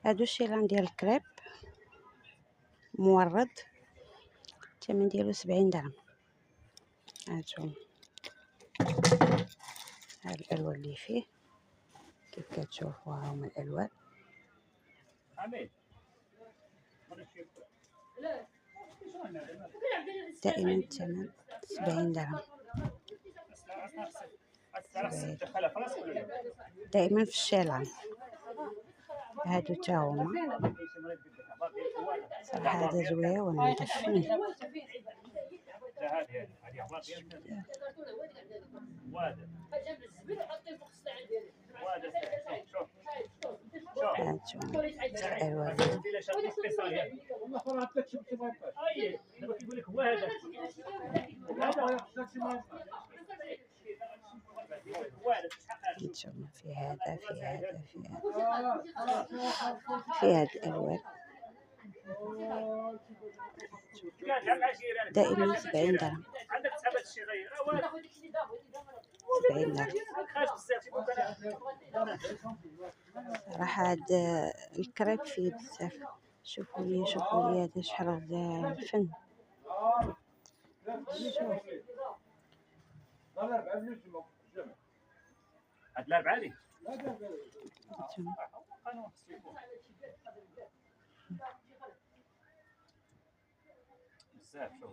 هادو الشيلان ديال الكريب مورد، الثمن ديالو 70 درهم. هانتوما هاد الالوان اللي فيه كيف كتشوفوا، ها هما الالوان. دائما الثمن 70 درهم. دائما في الشيلان. هادو تا هما صراحه هذا زويون مدفن. هانتوما الالوان. هانتوما في هذا في هاد الالوان دائما 70 درهم. 70 درهم. صراحة هاد الكريب فيه بزاف. شوفوا لي هذا شحال غزال الفن. هاد الأربعة لي بزاف. شوف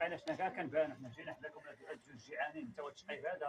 انا شنا كنبان، حنا جينا حداكم هاد الجوج جيعانين، انت وهاد الشحيف هذا